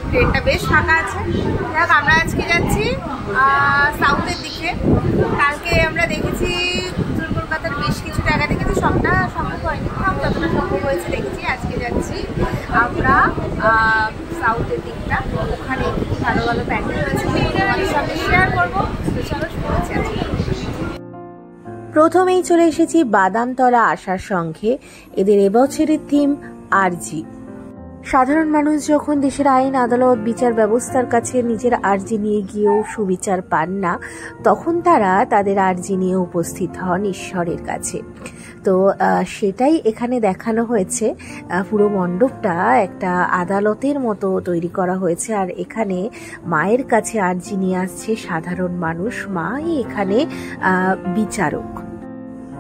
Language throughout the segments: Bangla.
ট্রেনটা বেশ ফাঁকা আছে। যাক, আমরা আজকে যাচ্ছি সাউথের দিকে। কালকে আমরা দেখেছি উত্তর কলকাতার বেশ কিছু জায়গা দেখেছি, সবটা সম্ভব হয়নি, যতটা সম্ভব হয়েছে দেখেছি। আজকে যাচ্ছি আমরা সাউথের দিকটা, ওখানে কি ভালো ভালো প্যান্ডেল আছে তোমাদের সাথে শেয়ার করবো। তো চলো শুরু করছি আজকে। প্রথমেই চলে এসেছি বাদামতলা আশার সঙ্গে। এদের এবছরের থিম আরজি। সাধারণ মানুষ যখন দেশের আইন, আদালত, বিচার ব্যবস্থার কাছে নিজের আর্জি নিয়ে গিয়েও সুবিচার পান না, তখন তারা তাদের আর্জি নিয়ে উপস্থিত হন ঈশ্বরের কাছে। তো সেটাই এখানে দেখানো হয়েছে। পুরো মণ্ডপটা একটা আদালতের মতো তৈরি করা হয়েছে, আর এখানে মায়ের কাছে আর্জি নিয়ে আসছে সাধারণ মানুষ। মাই এখানে বিচারক।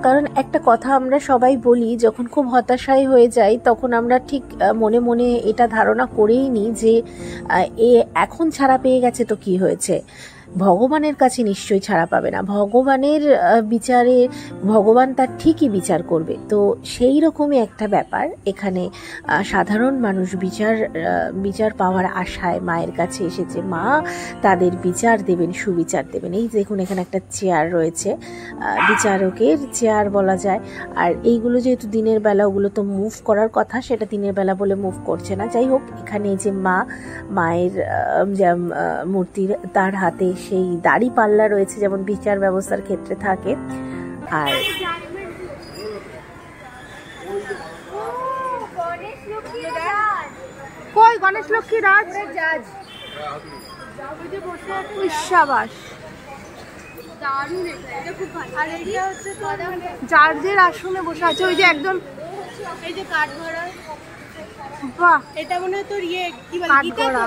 কারণ একটা কথা আমরা সবাই বলি, যখন খুব হতাশায় হয়ে যাই তখন আমরা ঠিক মনে মনে এটা ধারণা করেই নিই যে এ এখন ছাড়া পেয়ে গেছে তো কি হয়েছে, ভগবানের কাছে নিশ্চয়ই ছাড়া পাবে না, ভগবানের বিচারে ভগবান তার ঠিকই বিচার করবে। তো সেই রকমই একটা ব্যাপার এখানে। সাধারণ মানুষ বিচার পাওয়ার আশায় মায়ের কাছে এসেছে। মা তাদের বিচার দেবেন, সুবিচার দেবেন। এই দেখুন, এখানে একটা চেয়ার রয়েছে, বিচারকের চেয়ার বলা যায়। আর এইগুলো যেহেতু দিনের বেলা, ওগুলো তো মুভ করার কথা, সেটা দিনের বেলা বলে মুভ করছে না। যাই হোক, এখানে যে মায়ের মূর্তির, তার হাতে সেই দাড়ি পাল্লা রয়েছে, যেমন বিচার ব্যবস্থার ক্ষেত্রে থাকে। আর কই গণেশ লক্ষ্মী রাজ শাবাশ, জাজের আসনে বসে আছে। ওই যে একজন, এই যে কাঠগড়া, বাহ, এটা মনে হয় তোর ইয়ে কি বলে, কাঠগড়া।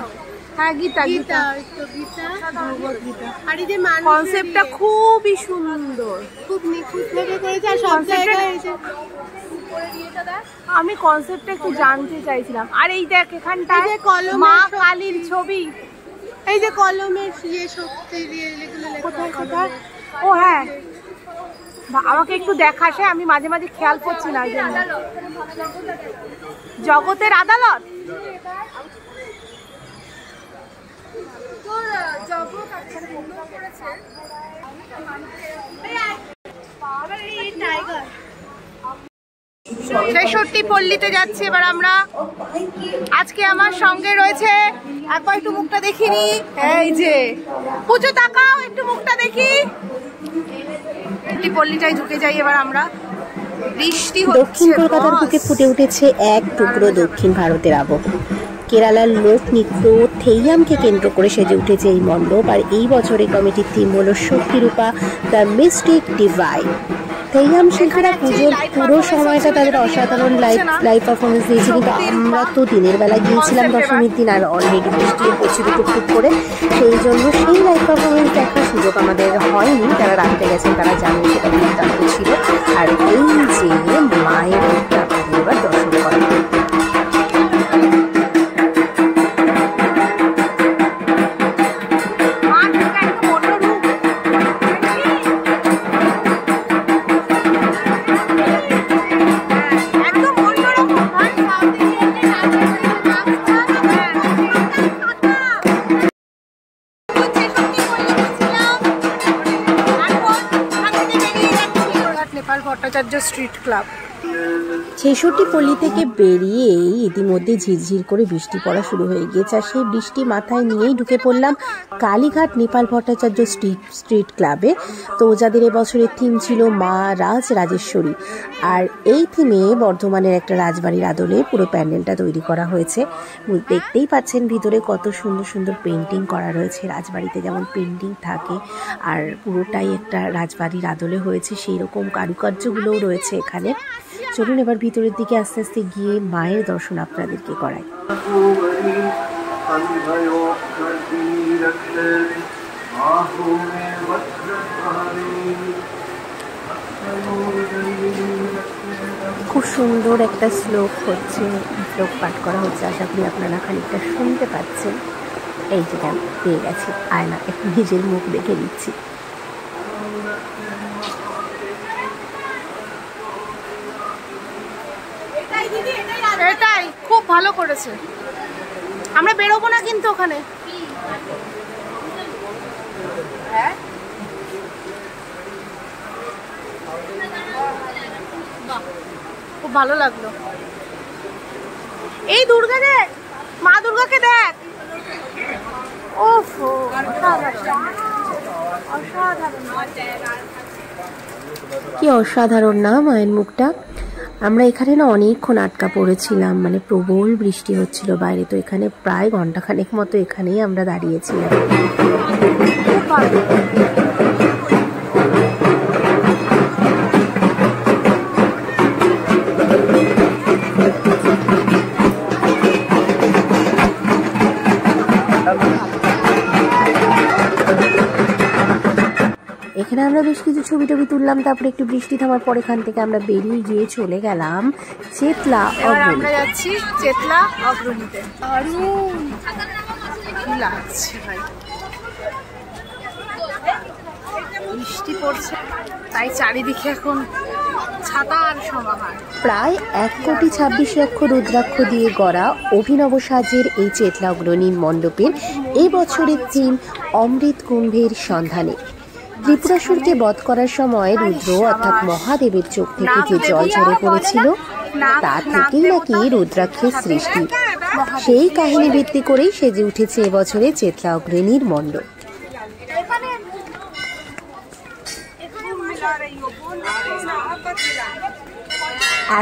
হ্যাঁ, গীতা গীতা ভগবত গীতা। আর এই যে কনসেপ্টটা খুবই সুন্দর, খুব নিখুঁত ভাবে করেছে। আর সব জায়গায় এই যে আমি কনসেপ্টটা একটু জানতে চাইছিলাম। আর এই দেখ, এখানটায় মা কালীর ছবি, এই যে কলমের ইয়ে শক্তি দিয়ে এগুলো কোথায় কোথায়। ও হ্যাঁ, আমাকে একটু দেখাসে, আমি মাঝে মাঝে খেয়াল করছি না। জগতের আদালত, ছেষট্টি পল্লীতে যাচ্ছি এবার আমরা। আজকে আমার সঙ্গে রয়েছে, একবার একটু মুখটা দেখিনি, এই যে পুজো, তাকাও একটু মুখটা দেখি। পল্লীটাই ঢুকে যাই এবার আমরা। বৃষ্টি হচ্ছে। দক্ষিণ কলকাতার বুকে ফুটে উঠেছে এক টুকরো দক্ষিণ ভারতের আবহ। কেরালার লোকনৃত্য থেইয়ামকে কেন্দ্র করে সেজে উঠেছে এই মণ্ডপ। আর এই বছরের কমিটির থিম হলো শক্তিরূপা, দ্য মিস্টিক ডিভাইন। থেইয়াম শিল্পীরা পুজোর পুরো সময়টা তাদের অসাধারণ লাইভ পারফরমেন্স দিয়েছে। কিন্তু আমরা তো দিনের বেলা গিয়েছিলাম দশমীর দিন, আর অলরেডি বৃষ্টি পড়ছিল টুকটুক করে, সেই জন্য সেই লাইভ পারফরমেন্স দেখার সুযোগ আমাদের হয়নি। যারা রাখতে গেছেন তারা জানেন সেটা দুর্দান্ত ছিল। আর এই যে মায়ের এবার দর্শন করা, ভট্টাচার্য স্ট্রিট ক্লাব। ৬৬ পল্লী থেকে বেরিয়েই ইতিমধ্যে ঝিরঝির করে বৃষ্টি পড়া শুরু হয়ে গিয়েছে। আর সেই বৃষ্টি মাথায় নিয়েই ঢুকে পড়লাম কালীঘাট নেপাল ভট্টাচার্য স্ট্রিট ক্লাবে। তো যাদের এবছরের থিম ছিল মা রাজেশ্বরী। আর এই থিমে বর্ধমানের একটা রাজবাড়ির আদলে পুরো প্যান্ডেলটা তৈরি করা হয়েছে। দেখতেই পাচ্ছেন ভিতরে কত সুন্দর সুন্দর পেন্টিং করা রয়েছে। রাজবাড়িতে যেমন পেন্টিং থাকে, আর পুরোটাই একটা রাজবাড়ির আদলে হয়েছে, সেই রকম কারুকার্যগুলোও রয়েছে এখানে। চলুন এবার ভিতরের দিকে আস্তে আস্তে গিয়ে মায়ের দর্শন আপনাদেরকে করাই। খুব সুন্দর একটা শ্লোক হচ্ছে, শ্লোক পাঠ করা হচ্ছে। আশা করি আপনারা খানিকটা শুনতে পাচ্ছেন। এই যে পেয়ে গেছি আয়না, একটু নিজের মুখ দেখে দিচ্ছি। এটাই খুব ভালো করেছে। আমরা বেরোবো না কিন্তু ওখানে। হ্যাঁ খুব ভালো লাগলো। এই দুর্গা দেখ, মা দুর্গাকে দেখ। ওফো কি অসাধারণ না মায়ের মুখটা। আমরা এখানে না অনেকক্ষণ আটকা পড়েছিলাম, মানে প্রবল বৃষ্টি হচ্ছিল বাইরে, তো এখানে প্রায় ঘন্টাখানেক মতো এখানেই আমরা দাঁড়িয়েছিলাম। এখানে আমরা বেশ কিছু ছবি টবি তুললাম, তারপরে একটু বৃষ্টি থামার পর এখান থেকে আমরা বেরিয়ে গিয়ে চলে গেলাম চেতলা অগ্রণী। আমরা যাচ্ছি চেতলা অগ্রণীতে। কি লাগছে ভাই, বৃষ্টি পড়ছে তাই চারিদিকে এখন ছাতার সমাহার। প্রায় 1,26,00,000 রুদ্রাক্ষ দিয়ে গড়া অভিনব সাজের এই চেতলা অগ্রণী মণ্ডপের এই বছরের থিম অমৃত কুম্ভের সন্ধানে। ত্রিপুরাসুরকে বধ করার সময় রুদ্র অর্থাৎ মহাদেবের চোখ থেকে যে জল ঝরে পড়েছিল তা থেকেই নাকি রুদ্রাক্ষের সৃষ্টি। সেই কাহিনী ভিত্তি করেই সেজে উঠেছে এবছরে চেতলা অগ্রণীর মণ্ডপ।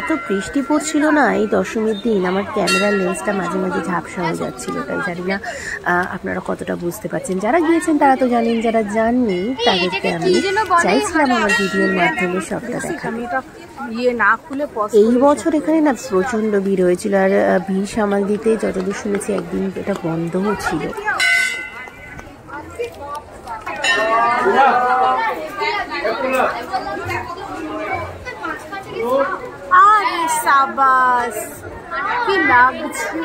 এত বৃষ্টি পড়ছিল না এই দশমীর দিন, আমার ক্যামেরার লেন্সটা মাঝে মাঝে ঝাপসা হয়ে যাচ্ছিল, তাই জানি না আপনারা কতটা বুঝতে পারছেন। যারা গিয়েছেন তারা তো জানেন, যারা যাননি তাদেরকে আমি চাইছিলাম আমার ভিডিওর মাধ্যমে সবটা দেখা। এই বছর এখানে না প্রচন্ড ভিড় হয়েছিল, আর ভিড় সামাল দিতে যতদূর শুনেছি একদিন এটা বন্ধও ছিল। আরে সাবাস, কি লাগছে,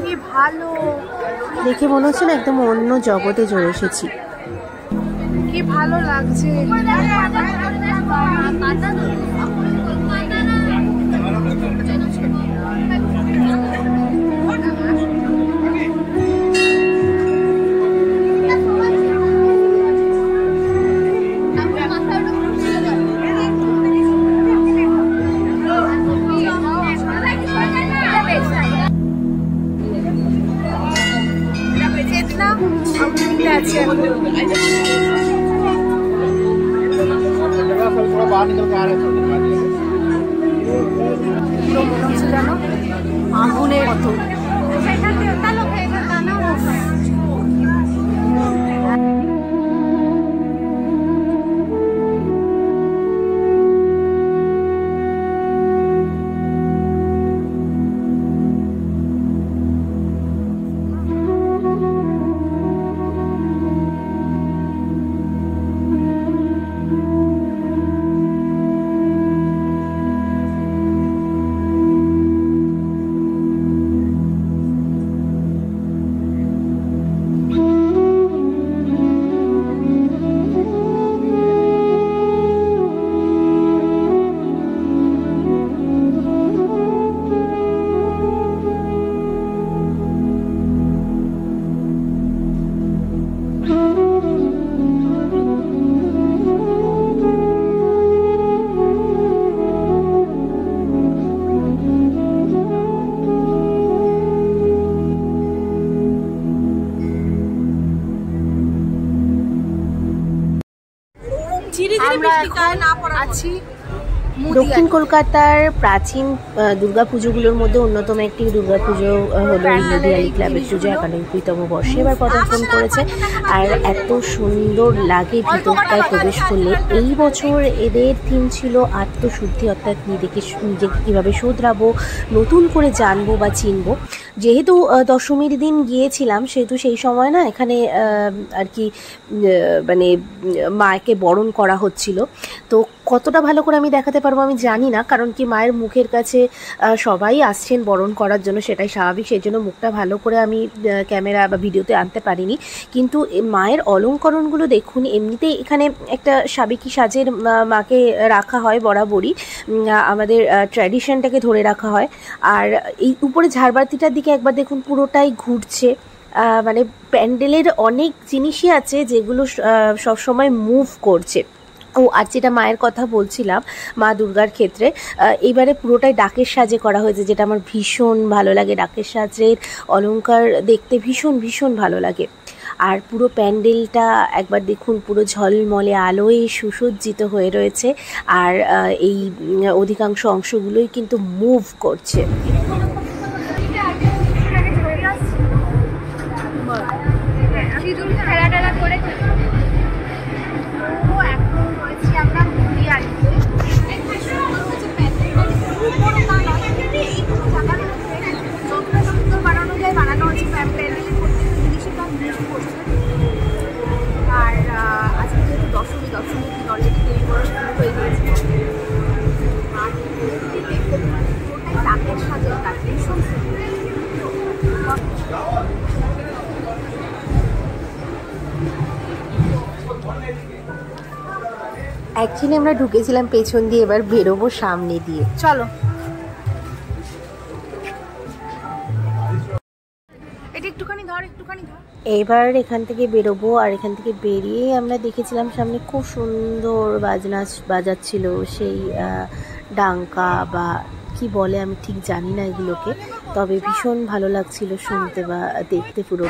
কি ভালো দেখে মনে হচ্ছে না একদম অন্য জগতে চলে এসেছি। কি ভালো লাগছে। আগুনের মতো আছি দক্ষিণ কলকাতার প্রাচীন দুর্গাপুজোগুলোর মধ্যে অন্যতম একটি দুর্গাপুজো হলো ইন্ডিয়ালি ক্লাবের পুজো 91তম বর্ষে এবার পদার্পণ করেছে। আর এত সুন্দর লাগে ভিতরটায় প্রবেশ করলে। এই বছর এদের থিম ছিল আত্মশুদ্ধি, অর্থাৎ নিজেকে কীভাবে শোধরাবো, নতুন করে জানবো বা চিনবো। যেহেতু দশমীর দিন গিয়েছিলাম সেহেতু সেই সময় না এখানে আর কি মানে মাকে বরণ করা হচ্ছিল, তো কতটা ভালো করে আমি দেখাতে পারবো আমি জানি না, কারণ কি মায়ের মুখের কাছে সবাই আসছেন বরণ করার জন্য, সেটাই স্বাভাবিক, সেই জন্য মুখটা ভালো করে আমি ক্যামেরা বা ভিডিওতে আনতে পারিনি। কিন্তু মায়ের অলঙ্করণগুলো দেখুন, এমনিতেই এখানে একটা সাবেকি সাজের মাকে রাখা হয় বরাবরই, আমাদের ট্র্যাডিশনটাকে ধরে রাখা হয়। আর এই উপরে ঝাড়বাতিটার দিকে একবার দেখুন, পুরোটাই ঘুরছে, মানে প্যান্ডেলের অনেক জিনিসই আছে যেগুলো সবসময় মুভ করছে। ও আর যেটা মায়ের কথা বলছিলাম, মা দুর্গার ক্ষেত্রে এইবারে পুরোটাই ডাকের সাজে করা হয়েছে, যেটা আমার ভীষণ ভালো লাগে। ডাকের সাজের অলংকার দেখতে ভীষণ ভীষণ ভালো লাগে। আর পুরো প্যান্ডেলটা একবার দেখুন, পুরো ঝলমলে আলোয় সুসজ্জিত হয়ে রয়েছে, আর এই অধিকাংশ অংশগুলোই কিন্তু মুভ করছে। আর আজকে যেহেতু দশমী দিন অলরেডি দেরি করা শুরু হয়ে গিয়েছে, আর পুরোটাই ডাকের সাজের কাজ, ভীষণ অ্যাকচুয়ালি আমরা ঢুকেছিলাম পেছন দিয়ে, এবার বেরোবো সামনে দিয়ে। চলো। এটা একটুখানি ধর। এবার এখান থেকে বেরোবো, আর এখান থেকে বেরিয়ে আমরা দেখেছিলাম সামনে খুব সুন্দর বাজাচ্ছিল সেই ডাঙ্কা বা কি বলে আমি ঠিক জানি না এগুলোকে, তবে ভীষণ ভালো লাগছিল শুনতে বা দেখতে পুরো।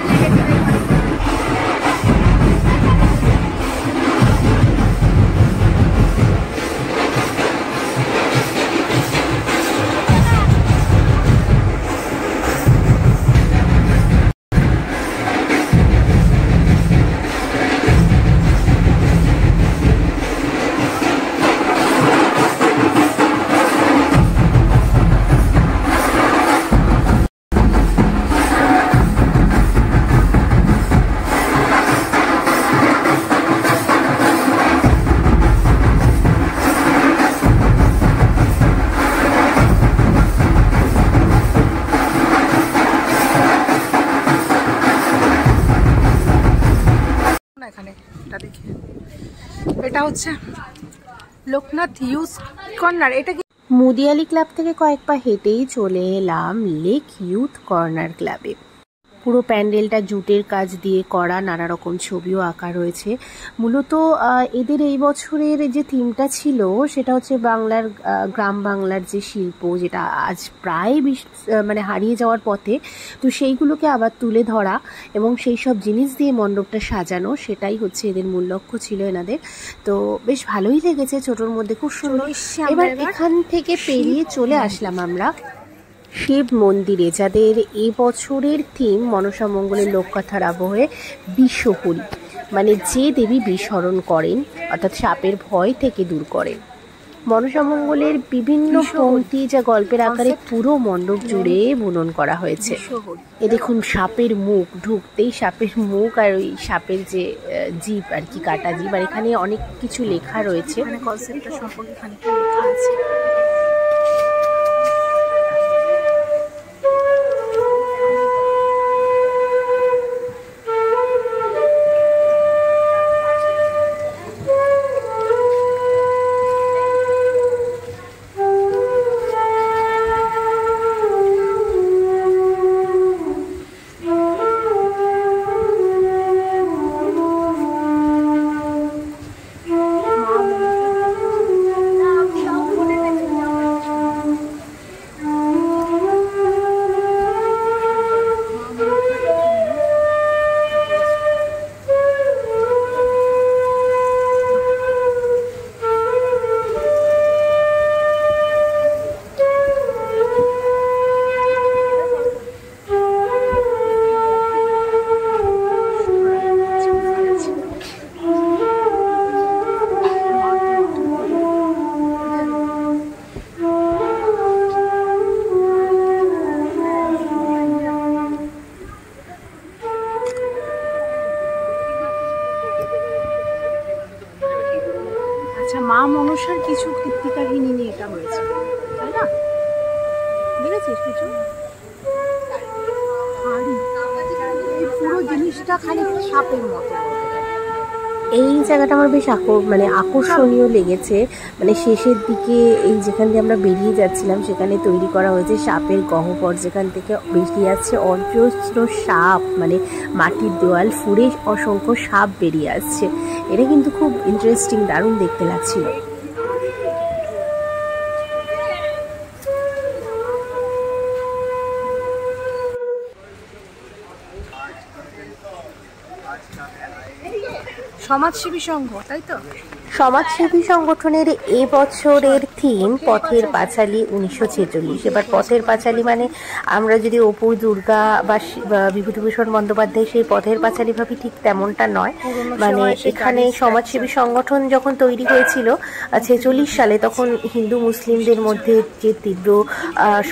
এটা হচ্ছে লোকনাথ ইউথ কর্নার। এটা কি মুদিয়ালি ক্লাব থেকে কয়েক পা হেঁটেই চলে এলাম লেক ইউথ কর্নার ক্লাবে। পুরো প্যান্ডেলটা জুটের কাজ দিয়ে করা, নানা রকম ছবিও আঁকা রয়েছে। মূলত এদের এই বছরের যে থিমটা ছিল সেটা হচ্ছে বাংলার গ্রাম বাংলার যে শিল্প, যেটা আজ প্রায় মানে হারিয়ে যাওয়ার পথে, তো সেইগুলোকে আবার তুলে ধরা এবং সেই সব জিনিস দিয়ে মণ্ডপটা সাজানো, সেটাই হচ্ছে এদের মূল লক্ষ্য ছিল এনাদের। তো বেশ ভালোই লেগেছে, ছোটোর মধ্যে খুব সুন্দর। এবার এখান থেকে পেরিয়ে চলে আসলাম আমরা শিব মন্দিরে, যাদের এই বছরের থিম মনসা মঙ্গলের লোককথার আবহে বিষহরি, মানে যে দেবী বিস্মরণ করেন, অর্থাৎ সাপের ভয় থেকে দূর করেন। মনসা মঙ্গলের বিভিন্ন পংক্তি যা গল্পের আকারে পুরো মণ্ডপ জুড়ে বুনন করা হয়েছে। এ দেখুন সাপের মুখ, ঢুকতেই সাপের মুখ আর ওই সাপের যে জিভ আর কি, কাটা জিভ, আর এখানে অনেক কিছু লেখা রয়েছে। কনসেপ্টটা সম্পর্কে খানিকটা লেখা আছে। কিছু কৃত্তিকা কাহিনী এটা হয়েছে, তাই না? দেখেছিস কিছু? এই পুরো জিনিসটা খালি সাপের মতো। এই জায়গাটা আমার বেশ আকর্ষণীয় লেগেছে। মানে শেষের দিকে এই যেখান দিয়ে আমরা বেরিয়ে যাচ্ছিলাম সেখানে তৈরি করা হয়েছে সাপের গহ্বর, যেখান থেকে বেরিয়ে আসছে অজস্র সাপ, মানে মাটির দেওয়াল ফুঁড়ে অসংখ্য সাপ বেরিয়ে আসছে। এটা কিন্তু খুব ইন্টারেস্টিং, দারুণ দেখতে লাগছিল। সমাজসেবী সংঘ, তাই তো? সমাজসেবী সংগঠনের এবছরের থিম পথের পাঁচালী 1946। এবার পথের পাঁচালী মানে আমরা যদি অপু দুর্গা বা বিভূতিভূষণ বন্দ্যোপাধ্যায় সেই পথের পাঁচালী ভাবি, ঠিক তেমনটা নয়। মানে এখানে সমাজসেবী সংগঠন যখন তৈরি হয়েছিল 46 সালে, তখন হিন্দু মুসলিমদের মধ্যে যে তীব্র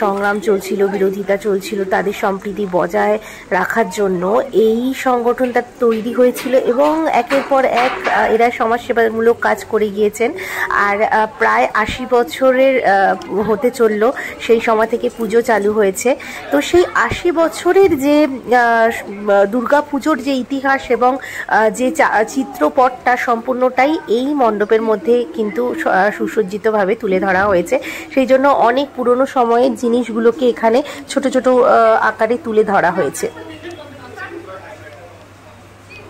সংগ্রাম চলছিল, বিরোধিতা চলছিল, তাদের সম্প্রীতি বজায় রাখার জন্য এই সংগঠনটা তৈরি হয়েছিল এবং একের পর এক এরা সমাজসেবামূলক কাজ করে গিয়েছেন। আর প্রায় 80 বছরের হতে চলল সেই সময় থেকে পুজো চালু হয়েছে। তো সেই 80 বছরের যে দুর্গা পুজোর যে ইতিহাস এবং যে চিত্রপটটা সম্পূর্ণটাই এই মণ্ডপের মধ্যে কিন্তু সুসজ্জিতভাবে তুলে ধরা হয়েছে। সেই জন্য অনেক পুরনো সময়ের জিনিসগুলোকে এখানে ছোট ছোট আকারে তুলে ধরা হয়েছে।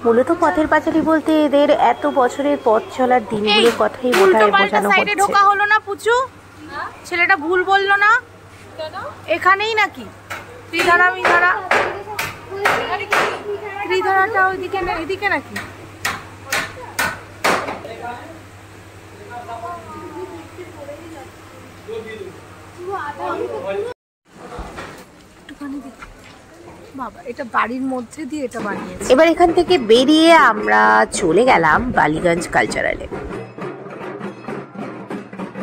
মূলত পথের পাঁচালী বলতে এদের এত বছরের পথ চলার দিনগুলোর কথাই বোঝানো হচ্ছে। ঢোকা হলো না পুচু, ছেলেটা ভুল বললো না? এখানেই নাকি ত্রিধারাটা ওইদিকে না, এদিকে নাকি? বাবা, এটা বাড়ির মধ্যে দিয়ে এটা বানিয়েছে। এবার এখান থেকে বেরিয়ে আমরা চলে গেলাম বালিগঞ্জ কালচারালে।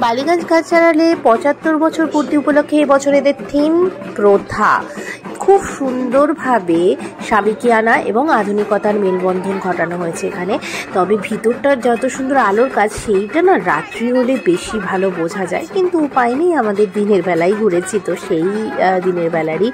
বালিগঞ্জ কালচারালে 75 বছর পূর্তি উপলক্ষে এবছর এদের থিম প্রথা। খুব সুন্দরভাবে সাবেকিয়ানা এবং আধুনিকতার মেলবন্ধন ঘটানো হয়েছে এখানে। তবে ভিতরটার যত সুন্দর আলোর কাজ, সেইটা না রাত্রি হলে বেশি ভালো বোঝা যায়, কিন্তু উপায় নেই, আমাদের দিনের বেলায় ঘুরেছি, তো সেই দিনের বেলারই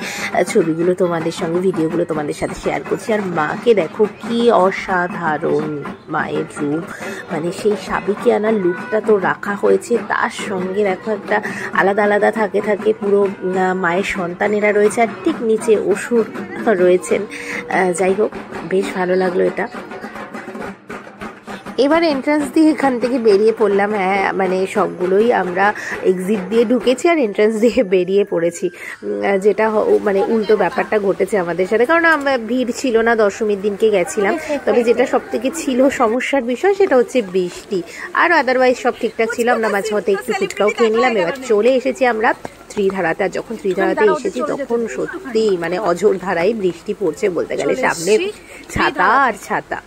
ছবিগুলো তোমাদের সঙ্গে, ভিডিওগুলো তোমাদের সাথে শেয়ার করছি। আর মাকে দেখো কি অসাধারণ মায়ের রূপ, মানে সেই সাবেকিয়ানার লুকটা তো রাখা হয়েছে, তার সঙ্গে দেখো একটা আলাদা আলাদা থাকে পুরো মায়ের সন্তানেরা রয়েছে, আর ঠিক নিচে অসুর রয়েছেন। যাই হোক, বেশ ভালো লাগলো এটা। এবার এন্ট্রান্স দিয়ে এখান থেকে বেরিয়ে পড়লাম। হ্যাঁ, মানে সবগুলোই আমরা এক্সিট দিয়ে ঢুকেছি আর এন্ট্রান্স দিয়ে বেরিয়ে পড়েছি, যেটা মানে উল্টো ব্যাপারটা ঘটেছে আমাদের সাথে, কারণ ভিড় ছিল না, দশমীর দিনকে গেছিলাম। তবে যেটা সব থেকে ছিল সমস্যার বিষয় সেটা হচ্ছে বৃষ্টি, আর আদারওয়াইজ সব ঠিকঠাক ছিল। আমরা মাঝে মধ্যে একটু ফুচকাও খেয়ে নিলাম। এবার চলে এসেছি আমরা ত্রিধারাতে। আর যখন ত্রিধারাতে এসেছি তখন সত্যি মানে অঝোর ধারায় বৃষ্টি পড়ছে, বলতে গেলে সামনে ছাতা আর ছাতা।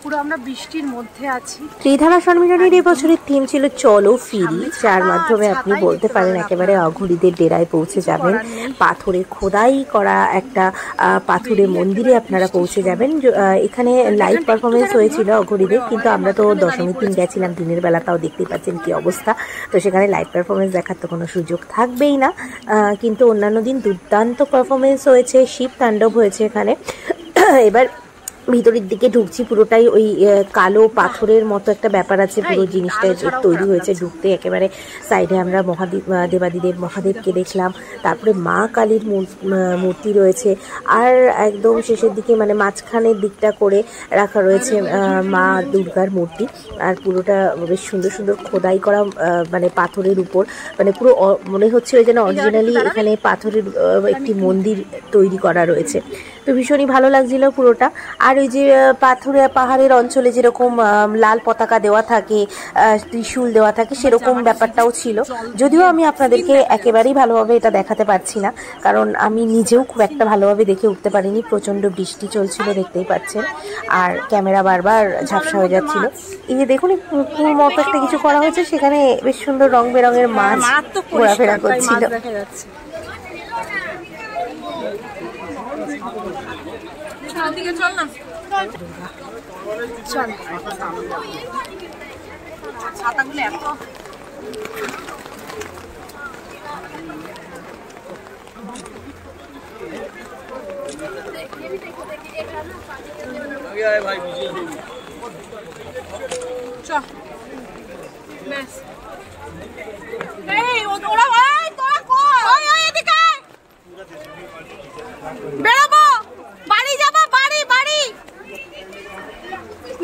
পুরো আমরা বৃষ্টির মধ্যে আছি। ত্রিধারা সম্মেলনের এবছরের থিম ছিল চলো ফিরি, যার মাধ্যমে আপনি বলতে পারেন একেবারে অঘরীদের ডেরায় পৌঁছে যাবেন। পাথরে খোদাই করা একটা পাথুরে মন্দিরে আপনারা পৌঁছে যাবেন। এখানে লাইভ পারফরমেন্স হয়েছিল অঘরীদের, কিন্তু আমরা তো দশমীর দিন গেছিলাম দিনের বেলা, তাও দেখতে পাচ্ছেন কি অবস্থা। তো সেখানে লাইভ পারফরমেন্স দেখার তো কোনো সুযোগ থাকবেই না, কিন্তু অন্যান্য দিন দুর্দান্ত পারফরমেন্স হয়েছে, শিব তাণ্ডব হয়েছে এখানে। এবার ভিতরের দিকে ঢুকছি, পুরোটাই ওই কালো পাথরের মতো একটা ব্যাপার আছে, পুরো জিনিসটা তৈরি হয়েছে। ঢুকতে একেবারে সাইডে আমরা দেবাদিদেব মহাদেবকে দেখলাম, তারপরে মা কালীর মূর্তি রয়েছে, আর একদম শেষের দিকে মানে মাঝখানের দিকটা করে রাখা রয়েছে মা দুর্গার মূর্তি। আর পুরোটা বেশ সুন্দর সুন্দর খোদাই করা, মানে পাথরের উপর, মানে পুরো মনে হচ্ছে ওই যেন অরিজিনালি এখানে পাথরের একটি মন্দির তৈরি করা রয়েছে। তো ভীষণই ভালো লাগছিল পুরোটা। আর ওই যে পাহাড়ের অঞ্চলে যেরকম লাল পতাকা দেওয়া থাকে, ত্রিশূল দেওয়া থাকে, সেরকম ব্যাপারটাও ছিল। যদিও আমি আপনাদেরকে একেবারেই ভালোভাবে এটা দেখাতে পারছি না, কারণ আমি নিজেও খুব একটা ভালোভাবে দেখে উঠতে পারিনি, প্রচণ্ড বৃষ্টি চলছিল, দেখতেই পাচ্ছেন, আর ক্যামেরা বারবার ঝাপসা হয়ে যাচ্ছিল। এই যে দেখুন পুকুর মতো একটা কিছু করা হয়েছে, সেখানে বেশ সুন্দর রং বেরঙের মাছ ঘোরাফেরা করছিল। চল ছাতাগুলো এত বেরোবো, বাড়ি যাবো, বাড়ি বাড়ি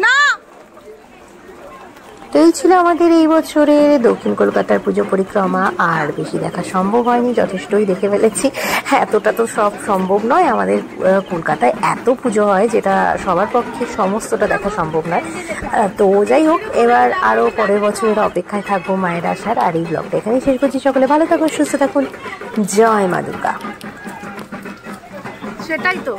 না। তো এই ছিল আমাদের এই বছরের দক্ষিণ কলকাতার পুজো পরিক্রমা। আর বেশি দেখা সম্ভব হয়নি, যথেষ্টই দেখে ফেলেছি। এতটা তো সব সম্ভব নয়, আমাদের কলকাতায় এত পুজো হয় যেটা সবার পক্ষে সমস্তটা দেখা সম্ভব নয়। তো যাই হোক, এবার আরও পরের বছরের অপেক্ষায় থাকবো মায়ের আসার। আর এই ব্লগটা এখানেই শেষ করছি। সকলে ভালো থাকুন, সুস্থ থাকুন। জয় মা দুর্গা। সেটাই তো।